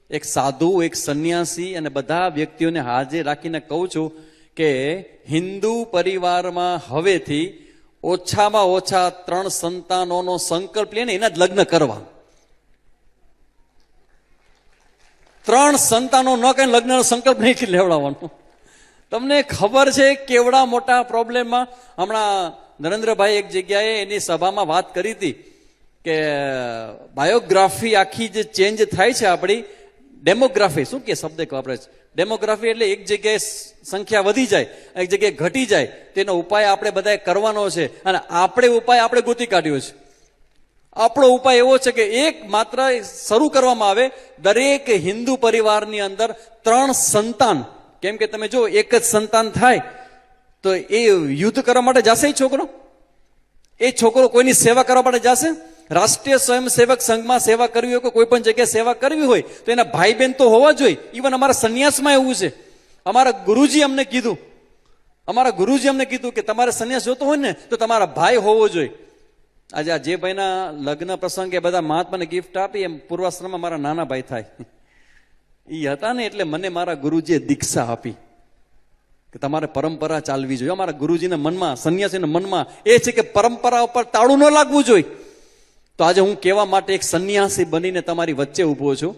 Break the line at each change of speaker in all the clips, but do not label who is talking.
એક સાધુ, એક સંન્યાસી અને બધા વ્યક્તિઓને હાજર રાખીને કહું છું કે હિન્દુ પરિવારમાં હવેથી ઓછામાં ઓછા 3 સંતાનોનો સંકલ્પ લઈને એના જ લગ્ન કરવા. 3 સંતાનો ન કઈ લગ્નનો સંકલ્પ નહીં લેવડાવવાનો. તમને ખબર છે કેવડા મોટા પ્રોબ્લેમમાં હમણાં નરેન્દ્રભાઈ એક જગ્યાએ એની સભામાં વાત કરી હતી કે બાયોગ્રાફી આખી જે ચેન્જ થાય છે આપણી ડેમોગ્રાફી, શું કે શબ્દ વાપરે છે ડેમોગ્રાફી, એટલે એક જગ્યાએ સંખ્યા વધી જાય, એક જગ્યાએ ઘટી જાય, તેનો ઉપાય આપણે બધાએ કરવાનો છે. અને આપણે ગોતી કાઢ્યો છે. આપણો ઉપાય એવો છે કે એક માત્ર શરૂ કરવામાં આવે, દરેક હિન્દુ પરિવારની અંદર 3 સંતાન. કેમ કે તમે જો એક જ સંતાન થાય તો એ યુદ્ધ કરવા માટે જશે એ છોકરો કોઈની સેવા કરવા માટે જશે? રાષ્ટ્રીય સ્વયંસેવક સંઘમાં સેવા કરવી હોય, કોઈ પણ જગ્યાએ સેવા કરવી હોય તો એના ભાઈ બહેન તો હોવા જોઈએ. ઇવન અમારા સંન્યાસમાં એવું છે. અમારા ગુરુજી અમને કીધું કે તમારે સંન્યાસ જોતો હોય ને તો તમારા ભાઈ હોવો જોઈએ. આજે આ જે ભાઈના લગ્ન પ્રસંગે બધા મહાત્માને ગિફ્ટ આપી, એમ પૂર્વાશ્રમમાં મારા નાના ભાઈ થાય એ હતા ને, એટલે મને મારા ગુરુજીએ દીક્ષા આપી કે તમારે પરંપરા ચાલવી જોઈએ. અમારા ગુરુજીના મનમાં, સંન્યાસીના મનમાં એ છે કે પરંપરા ઉપર તાળું ન લાગવું જોઈએ. તો આજે હું કહેવા માટે એક સંન્યાસી બનીને તમારી વચ્ચે ઊભો છું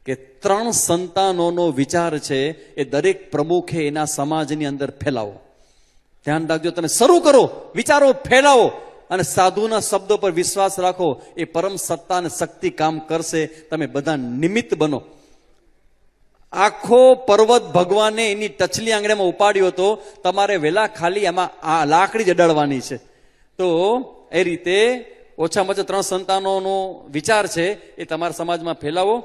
કે 3 સંતાનોનો વિચાર છે એ દરેક પ્રમુખે એના સમાજની અંદર ફેલાવો. ધ્યાન રાખજો, તમે શરૂ કરો, વિચારો ફેલાવો અને સાધુના શબ્દો પર વિશ્વાસ રાખો. એ પરમ સત્તા અને શક્તિ કામ કરશે. તમે બધા નિમિત્ત બનો. આખો પર્વત ભગવાને એની ટચલી આંગળીમાં ઉપાડ્યો હતો. તમારે વેલા ખાલી એમાં આ લાકડી જ અડાડવાની છે. તો એ રીતે ઓછામાં ઓછા 3 સંતાનોનો વિચાર છે એ તમારા સમાજમાં ફેલાવો.